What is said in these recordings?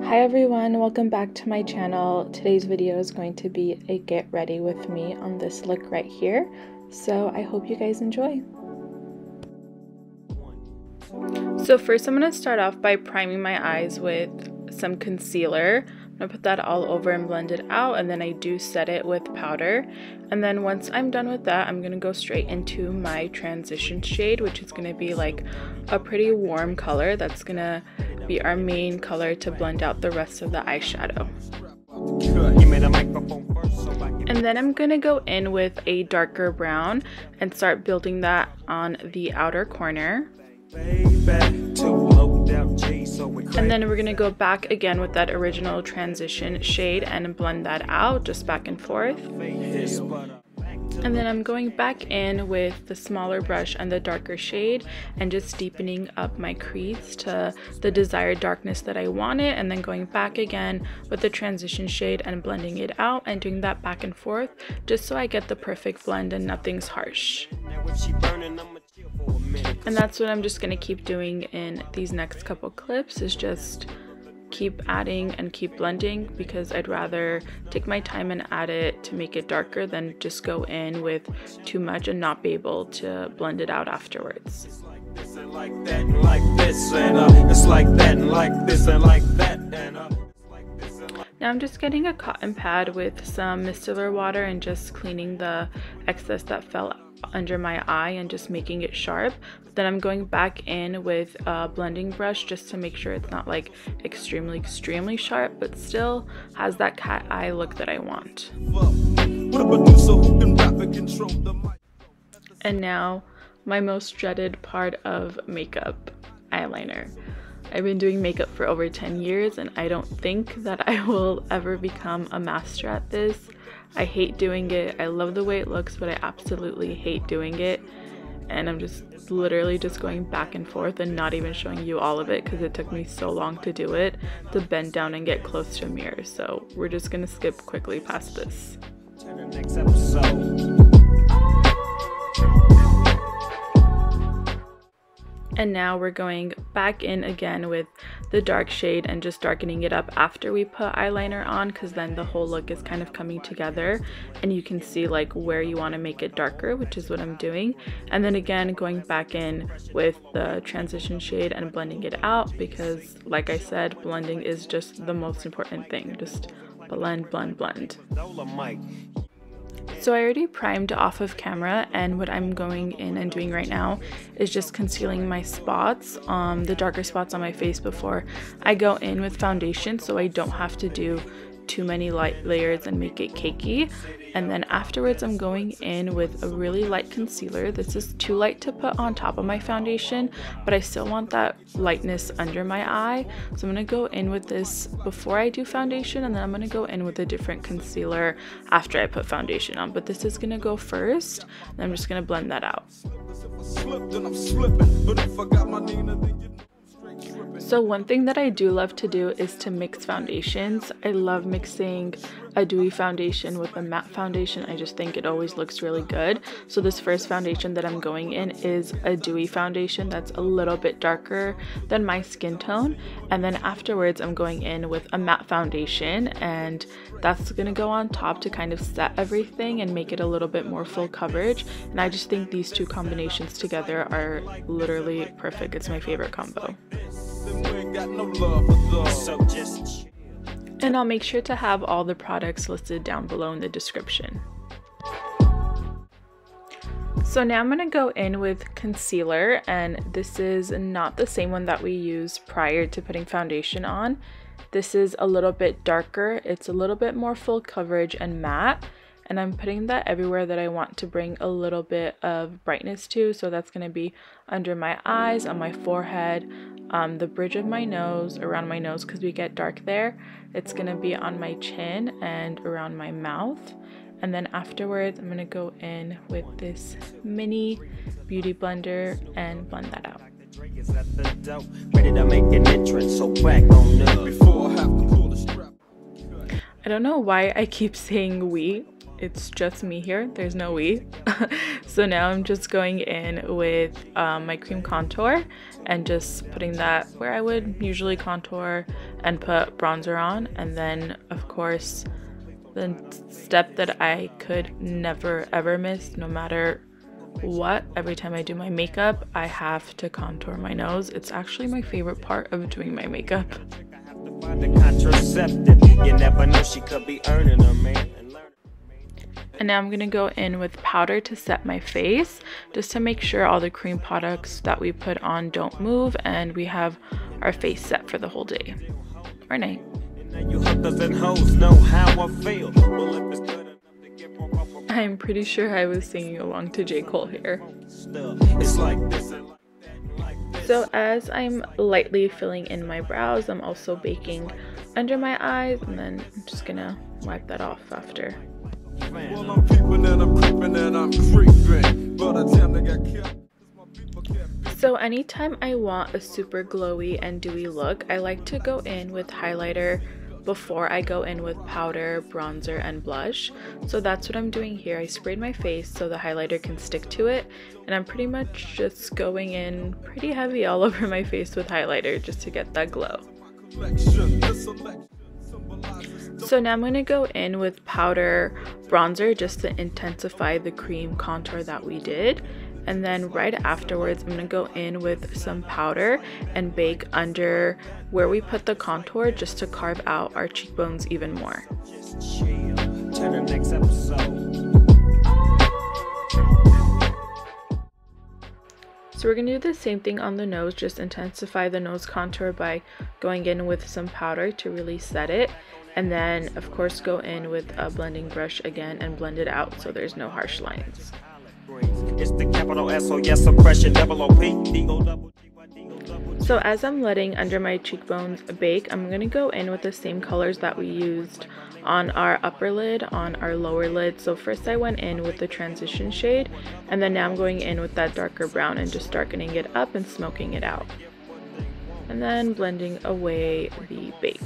Hi everyone, welcome back to my channel. Today's video is going to be a get ready with me on this look right here. So I hope you guys enjoy. So first I'm going to start off by priming my eyes with some concealer. I'm going to put that all over and blend it out, and then I do set it with powder. And then once I'm done with that, I'm going to go straight into my transition shade, which is going to be like a pretty warm color. That's going to be our main color to blend out the rest of the eyeshadow. And then I'm going to go in with a darker brown and start building that on the outer corner. And then we're going to go back again with that original transition shade and blend that out just back and forth. And then I'm going back in with the smaller brush and the darker shade and just deepening up my crease to the desired darkness that I want it, and then going back again with the transition shade and blending it out and doing that back and forth just so I get the perfect blend and nothing's harsh. And that's what I'm just going to keep doing in these next couple clips, is just keep adding and keep blending, because I'd rather take my time and add it to make it darker than just go in with too much and not be able to blend it out afterwards. Now I'm just getting a cotton pad with some micellar water and just cleaning the excess that fell under my eye and just making it sharp. Then I'm going back in with a blending brush just to make sure it's not like extremely sharp, but still has that cat eye look that I want. And now my most dreaded part of makeup, eyeliner. I've been doing makeup for over 10 years and I don't think that I will ever become a master at this. I hate doing it. I love the way it looks, but I absolutely hate doing it. And I'm just literally just going back and forth and not even showing you all of it because it took me so long to do it, to bend down and get close to a mirror. So we're just gonna skip quickly past this. And now we're going back in again with the dark shade and just darkening it up after we put eyeliner on, because then the whole look is kind of coming together and you can see like where you want to make it darker, which is what I'm doing. And then again going back in with the transition shade and blending it out, because like I said, blending is just the most important thing. Just blend, blend, blend. So I already primed off of camera, and what I'm going in and doing right now is just concealing my spots, the darker spots on my face before I go in with foundation, so I don't have to do too many light layers and make it cakey. And then afterwards I'm going in with a really light concealer. This is too light to put on top of my foundation, but I still want that lightness under my eye, so I'm going to go in with this before I do foundation, and then I'm going to go in with a different concealer after I put foundation on. But this is going to go first, and I'm just going to blend that out. So one thing that I do love to do is to mix foundations. I love mixing a dewy foundation with a matte foundation. I just think it always looks really good. So this first foundation that I'm going in is a dewy foundation that's a little bit darker than my skin tone. And then afterwards I'm going in with a matte foundation, and that's going to go on top to kind of set everything and make it a little bit more full coverage. And I just think these two combinations together are literally perfect. It's my favorite combo. And I'll make sure to have all the products listed down below in the description. So now I'm going to go in with concealer, and this is not the same one that we used prior to putting foundation on. This is a little bit darker. It's a little bit more full coverage and matte, and I'm putting that everywhere that I want to bring a little bit of brightness to. So that's going to be under my eyes, on my forehead, the bridge of my nose, around my nose because we get dark there. It's going to be on my chin and around my mouth. And then afterwards I'm going to go in with this mini beauty blender and blend that out. I don't know why I keep saying we. it's just me here, there's no we. So now I'm just going in with my cream contour and just putting that where I would usually contour and put bronzer on. And then of course the step that I could never ever miss, no matter what, every time I do my makeup, I have to contour my nose. It's actually my favorite part of doing my makeup. And now I'm gonna go in with powder to set my face, just to make sure all the cream products that we put on don't move and we have our face set for the whole day or night. I'm pretty sure I was singing along to J. Cole here. So as I'm lightly filling in my brows, I'm also baking under my eyes, and then I'm just gonna wipe that off after. So anytime I want a super glowy and dewy look, I like to go in with highlighter before I go in with powder, bronzer, and blush. So that's what I'm doing here. I sprayed my face so the highlighter can stick to it, and I'm pretty much just going in pretty heavy all over my face with highlighter just to get that glow. So now I'm going to go in with powder bronzer just to intensify the cream contour that we did. And then right afterwards, I'm going to go in with some powder and bake under where we put the contour just to carve out our cheekbones even more. So we're going to do the same thing on the nose, just intensify the nose contour by going in with some powder to really set it. And then of course go in with a blending brush again and blend it out so there's no harsh lines. So as I'm letting under my cheekbones bake, I'm going to go in with the same colors that we used on our upper lid, on our lower lid. So first I went in with the transition shade, and then now I'm going in with that darker brown and just darkening it up and smoking it out. And then blending away the bake.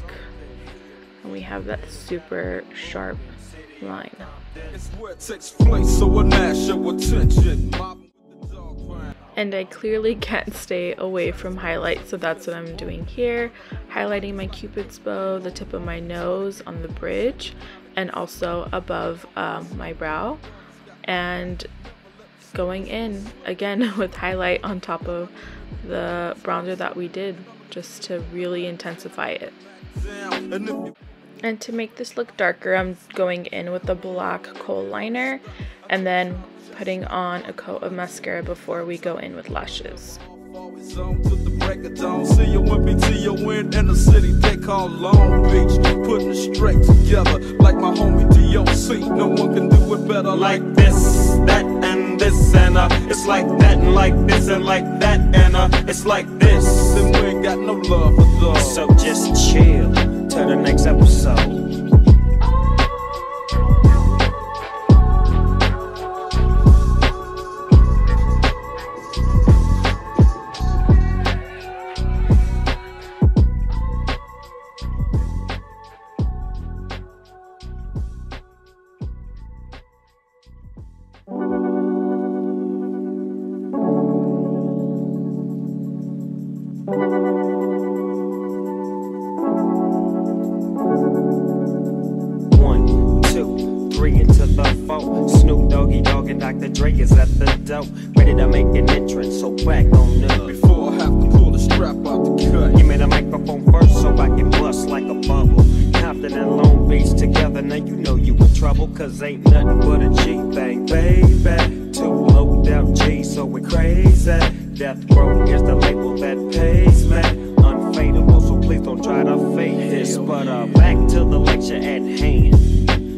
And we have that super sharp line. And I clearly can't stay away from highlight, so that's what I'm doing here. Highlighting my cupid's bow, the tip of my nose, on the bridge, and also above my brow. And going in again with highlight on top of the bronzer that we did, just to really intensify it. And to make this look darker, I'm going in with the black kohl liner and then putting on a coat of mascara before we go in with lashes. No one can do it better like this, that, and this, and it's like that, and like this, and like that, and it's like this. And we ain't got no love for those. So just chill till the next episode. Snoop Doggy Dogg and Dr. Dre is at the door, ready to make an entrance, so back on up. Before I have to pull the strap out the cut, give me the microphone first so I can bust like a bubble. Compton and Long Beach together, now you know you in trouble, cause ain't nothing but a G thing, baby. Too low down G, so we're crazy. Death Row is the label that pays me. Unfadable, so please don't try to fake this. But back to the lecture at hand.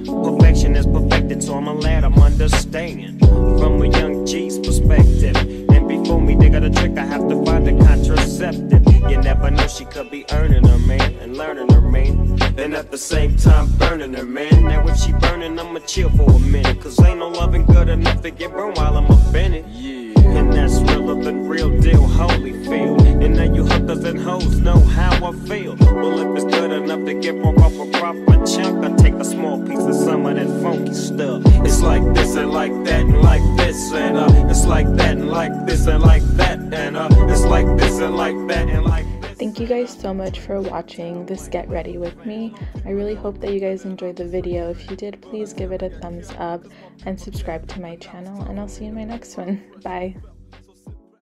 Perfection is perfected, so I'm glad I'm understanding from a young G's perspective. And before me dig out a trick, I have to find a contraceptive. You never know, she could be earning her man and learning her man, and at the same time burning her man. Now if she burning, I'ma chill for a minute, cause ain't no loving good enough to get burned while I'm offended. Yeah. And that's realer than real deal, Holyfield. And now you hookers and hoes know how I feel. Well, if it's good enough to give off a proper chunk, I take a small piece of some of that funky stuff. It's like this and like that and like this and it's like that and like this and like that and it's like this and like that and like this. Thank you guys so much for watching this Get Ready With Me. I really hope that you guys enjoyed the video. If you did, please give it a thumbs up and subscribe to my channel, and I'll see you in my next one. Bye.